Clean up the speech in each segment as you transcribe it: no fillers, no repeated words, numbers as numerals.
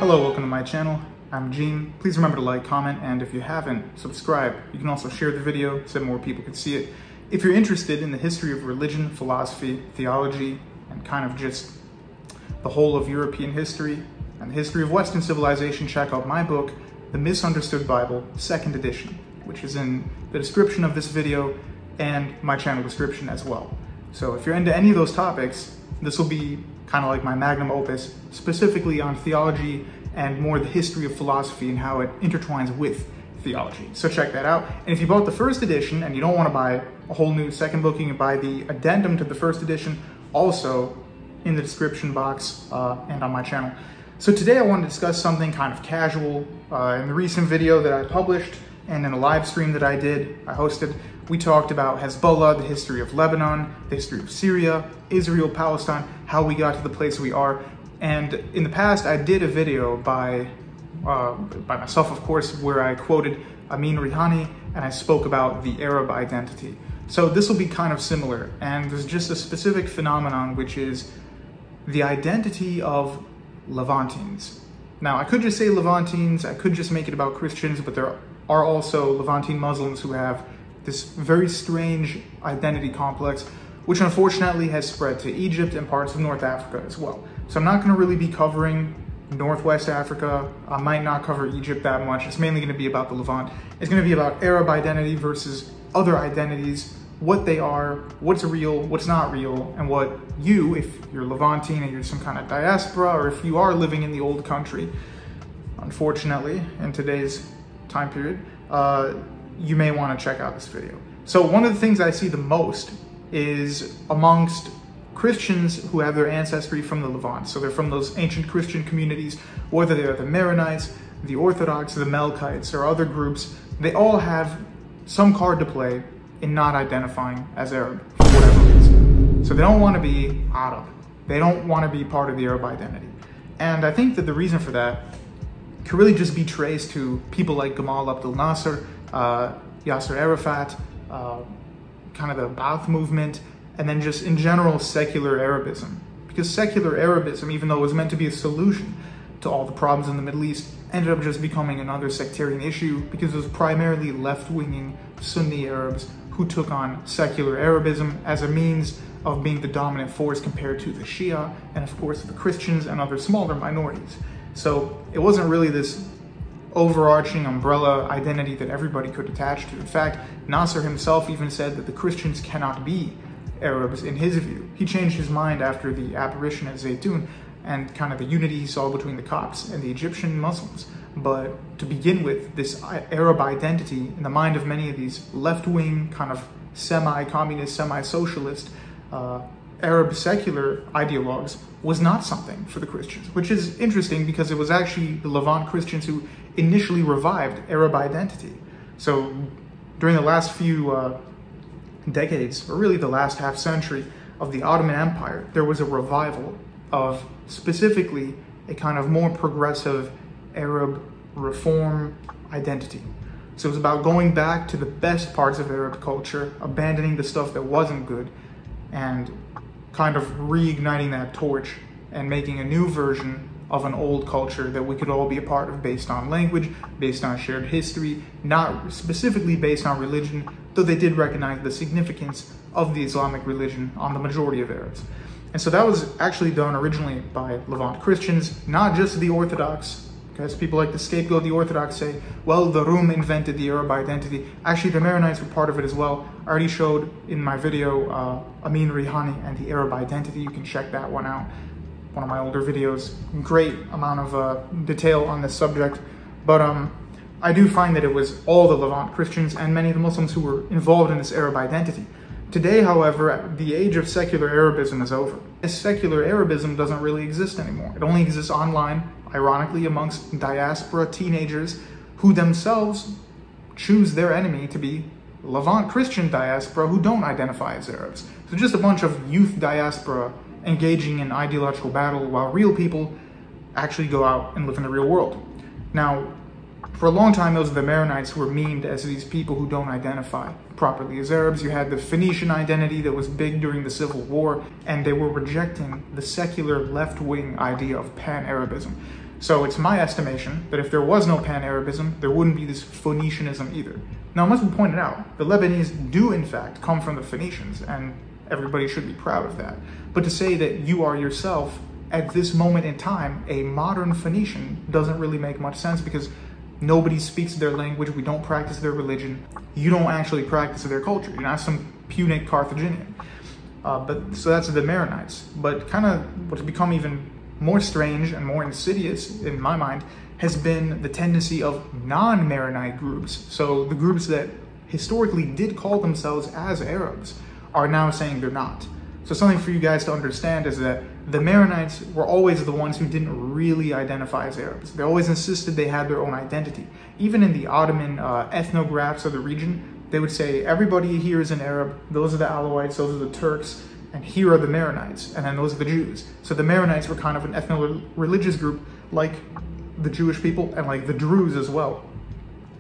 Hello, welcome to my channel. I'm Gene. Please remember to like, comment, and if you haven't, subscribe. You can also share the video so more people can see it. If you're interested in the history of religion, philosophy, theology, and kind of just the whole of European history and the history of Western civilization, check out my book, The Misunderstood Bible, 2nd edition, which is in the description of this video and my channel description as well. So if you're into any of those topics, this will be kind of like my magnum opus, specifically on theology and more the history of philosophy and how it intertwines with theology. So check that out. And if you bought the 1st edition and you don't want to buy a whole new second book, you can buy the addendum to the 1st edition, also in the description box and on my channel. So today I want to discuss something kind of casual. In the recent video that I published and in a live stream that I hosted, we talked about Hezbollah, the history of Lebanon, the history of Syria, Israel, Palestine, how we got to the place we are. And in the past, I did a video by myself, of course, where I quoted Amin Rihani and I spoke about the Arab identity. So this will be kind of similar. And there's just a specific phenomenon, which is the identity of Levantines. Now, I could just say Levantines, I could just make it about Christians, but there are also Levantine Muslims who have this very strange identity complex, which unfortunately has spread to Egypt and parts of North Africa as well. So I'm not going to really be covering Northwest Africa. I might not cover Egypt that much. It's mainly going to be about the Levant. It's going to be about Arab identity versus other identities, what they are, what's real, what's not real, and what you, if you're Levantine and you're some kind of diaspora, or if you are living in the old country, unfortunately, in today's time period, you may want to check out this video. So one of the things I see the most is amongst Christians who have their ancestry from the Levant. So they're from those ancient Christian communities, whether they are the Maronites, the Orthodox, the Melkites, or other groups, they all have some card to play in not identifying as Arab for whatever reason. So they don't want to be Arab. They don't want to be part of the Arab identity. And I think that the reason for that could really just be traced to people like Gamal Abdel Nasser, Yasser Arafat, kind of the Ba'ath movement, and then just in general secular Arabism. Because secular Arabism, even though it was meant to be a solution to all the problems in the Middle East, ended up just becoming another sectarian issue because it was primarily left-winging Sunni Arabs who took on secular Arabism as a means of being the dominant force compared to the Shia and of course the Christians and other smaller minorities. So it wasn't really this overarching umbrella identity that everybody could attach to. In fact, Nasser himself even said that the Christians cannot be Arabs in his view. He changed his mind after the apparition at Zaytun and kind of the unity he saw between the Copts and the Egyptian Muslims. But to begin with, this Arab identity in the mind of many of these left-wing kind of semi-communist, semi-socialist Arab secular ideologues was not something for the Christians, which is interesting because it was actually the Levant Christians who initially revived Arab identity. So during the last few decades, or really the last half century of the Ottoman Empire, there was a revival of specifically a kind of more progressive Arab reform identity. So it was about going back to the best parts of Arab culture, abandoning the stuff that wasn't good, and kind of reigniting that torch and making a new version of an old culture that we could all be a part of based on language, based on shared history, not specifically based on religion, though they did recognize the significance of the Islamic religion on the majority of Arabs. And so that was actually done originally by Levant Christians, not just the Orthodox, because people like to scapegoat the Orthodox, say, well, the Rum invented the Arab identity. Actually, the Maronites were part of it as well. I already showed in my video Amin Rihani and the Arab identity. You can check that one out. One of my older videos. Great amount of detail on this subject. But I do find that it was all the Levant Christians and many of the Muslims who were involved in this Arab identity. Today, however, the age of secular Arabism is over. This secular Arabism doesn't really exist anymore. It only exists online, ironically, amongst diaspora teenagers who themselves choose their enemy to be Levant Christian diaspora who don't identify as Arabs. So just a bunch of youth diaspora engaging in ideological battle while real people actually go out and live in the real world. Now, for a long time, those are the Maronites who were memed as these people who don't identify properly as Arabs. You had the Phoenician identity that was big during the Civil War, and they were rejecting the secular left-wing idea of pan-Arabism. So it's my estimation that if there was no Pan-Arabism, there wouldn't be this Phoenicianism either. Now, it must be pointed out, the Lebanese do in fact come from the Phoenicians, and everybody should be proud of that. But to say that you are yourself, at this moment in time, a modern Phoenician doesn't really make much sense, because nobody speaks their language, we don't practice their religion, you don't actually practice their culture, you're not some puny Carthaginian. So that's the Maronites. But kind of what's become even more strange and more insidious in my mind has been the tendency of non-Maronite groups. So the groups that historically did call themselves as Arabs are now saying they're not. So something for you guys to understand is that the Maronites were always the ones who didn't really identify as Arabs. They always insisted they had their own identity. Even in the Ottoman ethnographs of the region, they would say, everybody here is an Arab, those are the Alawites, those are the Turks, and here are the Maronites, and then those are the Jews. So the Maronites were kind of an ethno-religious group like the Jewish people and like the Druze as well.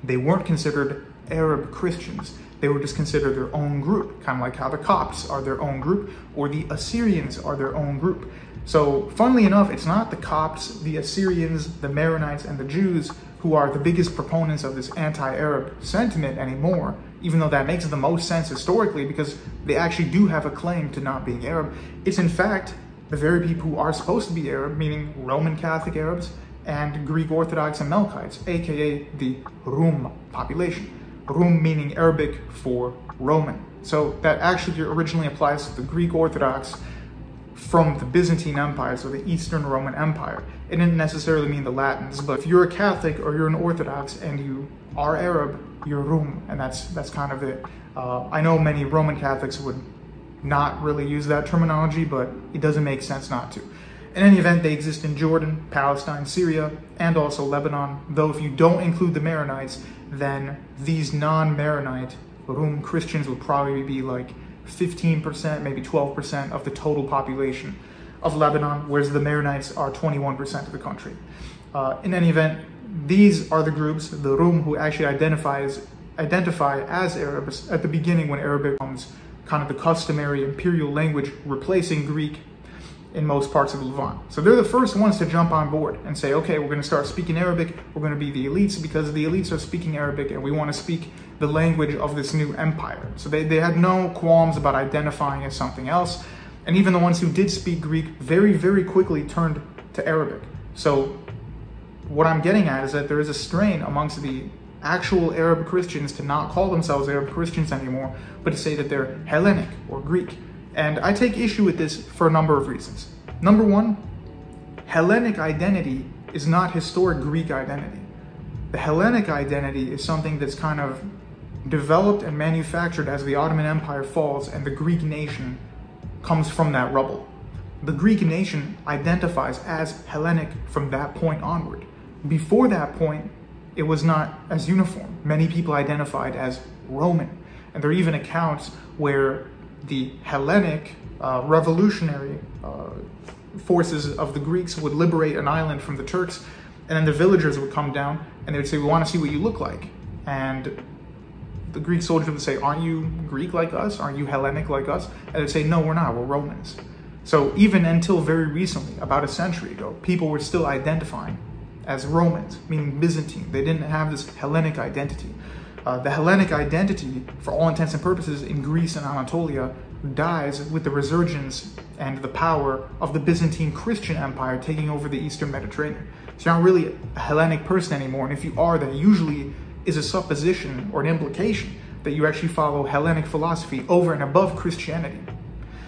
They weren't considered Arab Christians. They were just considered their own group, kind of like how the Copts are their own group, or the Assyrians are their own group. So funnily enough, it's not the Copts, the Assyrians, the Maronites, and the Jews who are the biggest proponents of this anti-Arab sentiment anymore, even though that makes the most sense historically because they actually do have a claim to not being Arab. It's in fact the very people who are supposed to be Arab, meaning Roman Catholic Arabs and Greek Orthodox and Melkites, aka the Rum population. Rum meaning Arabic for Roman. So that actually originally applies to the Greek Orthodox from the Byzantine Empire, so the Eastern Roman Empire. It didn't necessarily mean the Latins, but if you're a Catholic or you're an Orthodox and you are Arab, you're Rum, and that's kind of it. I know many Roman Catholics would not really use that terminology, but it doesn't make sense not to. In any event, they exist in Jordan, Palestine, Syria, and also Lebanon, though if you don't include the Maronites, then these non-Maronite Rum Christians would probably be like 15%, maybe 12% of the total population of Lebanon, whereas the Maronites are 21% of the country. In any event, these are the groups, the Rum, who actually identify as Arabs at the beginning when Arabic becomes kind of the customary imperial language, replacing Greek in most parts of the Levant. So they're the first ones to jump on board and say, okay, we're going to start speaking Arabic, we're going to be the elites because the elites are speaking Arabic and we want to speak the language of this new empire. So they had no qualms about identifying as something else. And even the ones who did speak Greek very, very quickly turned to Arabic. So what I'm getting at is that there is a strain amongst the actual Arab Christians to not call themselves Arab Christians anymore, but to say that they're Hellenic or Greek. And I take issue with this for a number of reasons. Number one, Hellenic identity is not historic Greek identity. The Hellenic identity is something that's kind of developed and manufactured as the Ottoman Empire falls and the Greek nation comes from that rubble. The Greek nation identifies as Hellenic from that point onward. Before that point, it was not as uniform. Many people identified as Roman. And there are even accounts where the Hellenic revolutionary forces of the Greeks would liberate an island from the Turks, and then the villagers would come down and they would say, we want to see what you look like. And the Greek soldiers would say, aren't you Greek like us? Aren't you Hellenic like us? And they'd say, no, we're not, we're Romans. So even until very recently, about a century ago, people were still identifying as Romans, meaning Byzantine. They didn't have this Hellenic identity. The Hellenic identity, for all intents and purposes, in Greece and Anatolia, dies with the resurgence and the power of the Byzantine Christian Empire taking over the Eastern Mediterranean. So you're not really a Hellenic person anymore, and if you are, that usually is a supposition or an implication that you actually follow Hellenic philosophy over and above Christianity.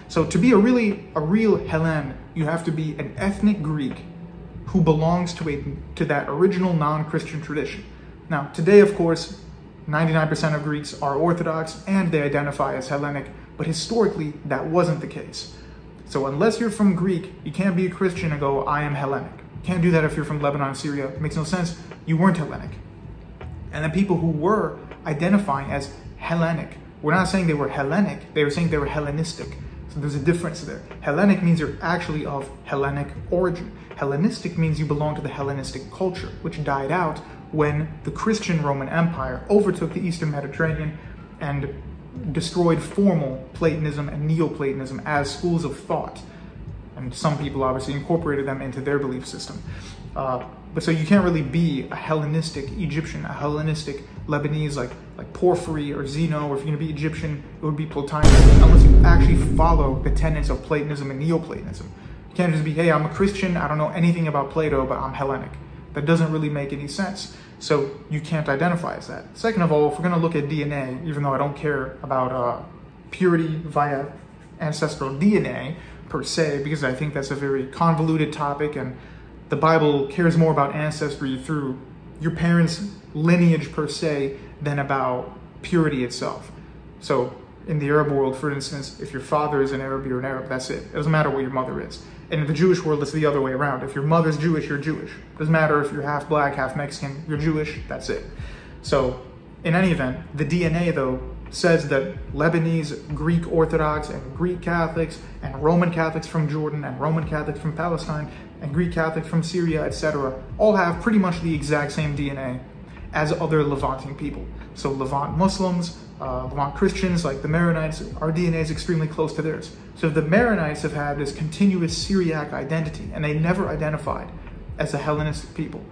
So to be a real Hellen, you have to be an ethnic Greek who belongs to that original non-Christian tradition. Now, today, of course, 99% of Greeks are Orthodox and they identify as Hellenic, but historically that wasn't the case. So unless you're from Greek, you can't be a Christian and go, I am Hellenic. You can't do that if you're from Lebanon, Syria. It makes no sense. You weren't Hellenic. And the people who were identifying as Hellenic, we're not saying they were Hellenic, they were saying they were Hellenistic. So there's a difference there. Hellenic means you're actually of Hellenic origin. Hellenistic means you belong to the Hellenistic culture, which died out when the Christian Roman Empire overtook the Eastern Mediterranean and destroyed formal Platonism and Neoplatonism as schools of thought. And some people obviously incorporated them into their belief system. But so you can't really be a Hellenistic Egyptian, a Hellenistic Lebanese like Porphyry or Zeno, or if you're going to be Egyptian, it would be Plotinus, unless you actually follow the tenets of Platonism and Neoplatonism. You can't just be, hey, I'm a Christian, I don't know anything about Plato, but I'm Hellenic. That doesn't really make any sense. So you can't identify as that. Second of all, if we're going to look at DNA, even though I don't care about purity via ancestral DNA per se, because I think that's a very convoluted topic, and the Bible cares more about ancestry through your parents' lineage per se than about purity itself. So in the Arab world, for instance, if your father is an Arab, you're an Arab, that's it. It doesn't matter what your mother is. And in the Jewish world, it's the other way around. If your mother's Jewish, you're Jewish. It doesn't matter if you're half black, half Mexican, you're Jewish, that's it. So in any event, the DNA though says that Lebanese, Greek Orthodox, and Greek Catholics, and Roman Catholics from Jordan, and Roman Catholics from Palestine, and Greek Catholics from Syria, etc., all have pretty much the exact same DNA as other Levantine people. So Levant Muslims, Levant Christians, like the Maronites, our DNA is extremely close to theirs. So the Maronites have had this continuous Syriac identity, and they never identified as a Hellenistic people.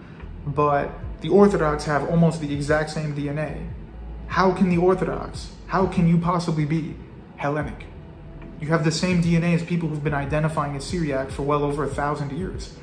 But the Orthodox have almost the exact same DNA. How can the Orthodox, how can you possibly be Hellenic? You have the same DNA as people who've been identifying as Syriac for well over 1,000 years.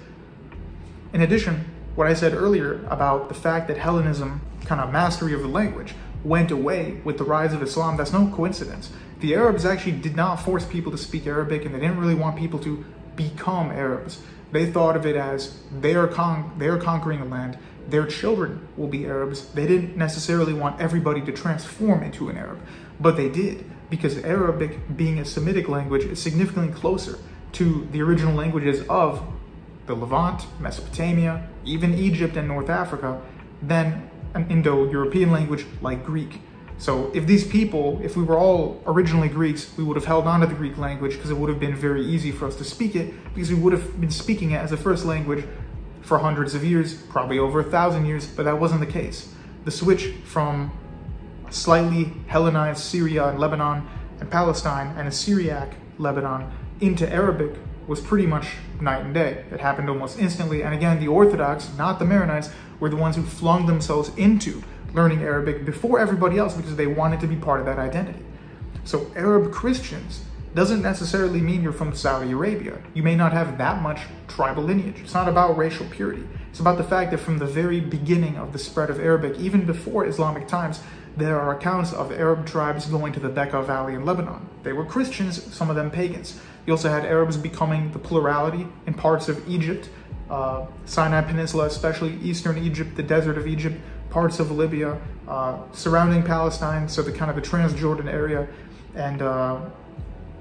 In addition, what I said earlier about the fact that Hellenism, kind of mastery of the language, went away with the rise of Islam, that's no coincidence. The Arabs actually did not force people to speak Arabic, and they didn't really want people to become Arabs. They thought of it as they are conquering a land, their children will be Arabs. They didn't necessarily want everybody to transform into an Arab, but they did, because Arabic, being a Semitic language, is significantly closer to the original languages of the Levant, Mesopotamia, even Egypt and North Africa, than an Indo-European language like Greek. So if these people, if we were all originally Greeks, we would have held on to the Greek language because it would have been very easy for us to speak it, because we would have been speaking it as a first language for hundreds of years, probably over 1,000 years, but that wasn't the case. The switch from slightly Hellenized Syria and Lebanon and Palestine and a Syriac Lebanon into Arabic was pretty much night and day. It happened almost instantly. And again, the Orthodox, not the Maronites, were the ones who flung themselves into learning Arabic before everybody else because they wanted to be part of that identity. So Arab Christians doesn't necessarily mean you're from Saudi Arabia. You may not have that much tribal lineage. It's not about racial purity. It's about the fact that from the very beginning of the spread of Arabic, even before Islamic times, there are accounts of Arab tribes going to the Bekaa Valley in Lebanon. They were Christians, some of them pagans. You also had Arabs becoming the plurality in parts of Egypt, Sinai Peninsula, especially eastern Egypt, the desert of Egypt, parts of Libya, surrounding Palestine, so the kind of the Transjordan area, and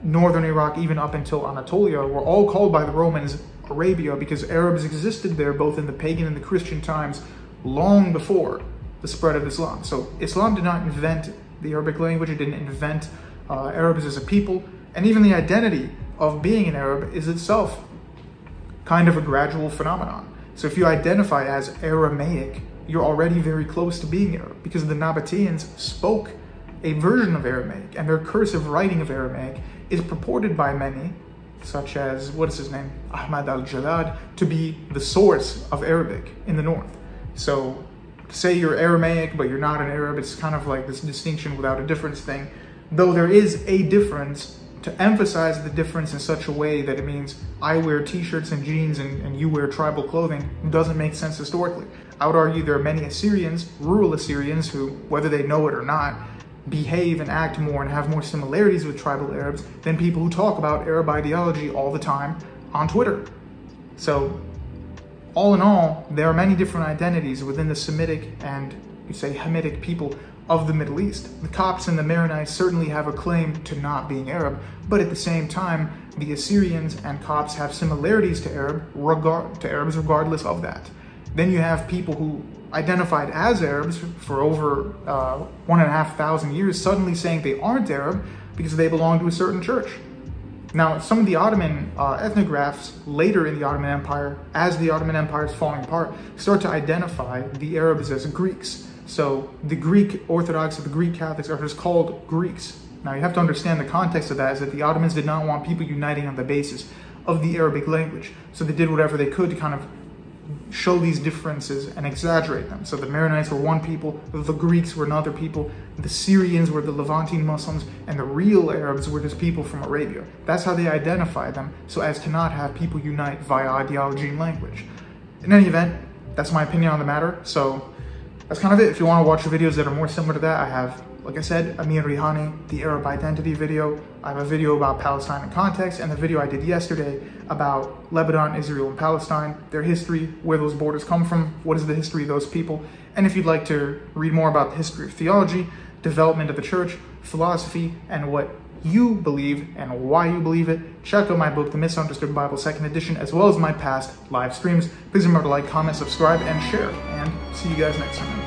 northern Iraq, even up until Anatolia, were all called by the Romans Arabia because Arabs existed there both in the pagan and the Christian times long before the spread of Islam. So Islam did not invent the Arabic language, it didn't invent Arabs as a people, and even the identity of being an Arab is itself kind of a gradual phenomenon. So if you identify as Aramaic, you're already very close to being Arab, because the Nabateans spoke a version of Aramaic, and their cursive writing of Aramaic is purported by many, such as, what is his name, Ahmad al-Jalad, to be the source of Arabic in the north. So to say you're Aramaic but you're not an Arab, it's kind of like this distinction without a difference thing, though there is a difference. To emphasize the difference in such a way that it means I wear t-shirts and jeans and you wear tribal clothing doesn't make sense historically. I would argue there are many Assyrians, rural Assyrians, who, whether they know it or not, behave and act more and have more similarities with tribal Arabs than people who talk about Arab ideology all the time on Twitter. So all in all, there are many different identities within the Semitic and, you say, Hamitic people of the Middle East. The Copts and the Maronites certainly have a claim to not being Arab, but at the same time, the Assyrians and Copts have similarities to Arabs regardless of that. Then you have people who identified as Arabs for over 1,500 years suddenly saying they aren't Arab because they belong to a certain church. Now, some of the Ottoman ethnographs later in the Ottoman Empire, as the Ottoman Empire is falling apart, start to identify the Arabs as Greeks. So the Greek Orthodox or the Greek Catholics are just called Greeks. Now you have to understand the context of that is that the Ottomans did not want people uniting on the basis of the Arabic language. So they did whatever they could to kind of show these differences and exaggerate them. So the Maronites were one people, the Greeks were another people, the Syrians were the Levantine Muslims, and the real Arabs were just people from Arabia. That's how they identify them, so as to not have people unite via ideology and language. In any event, that's my opinion on the matter, so that's kind of it. If you want to watch videos that are more similar to that, I have, like I said, Amir Rihani, the Arab identity video. I have a video about Palestine in context, and the video I did yesterday about Lebanon, Israel, and Palestine, their history, where those borders come from, what is the history of those people. And if you'd like to read more about the history of theology, development of the church, philosophy, and what you believe and why you believe it, check out my book, The Misunderstood Bible, 2nd edition, as well as my past live streams. Please remember to like, comment, subscribe, and share. And see you guys next time.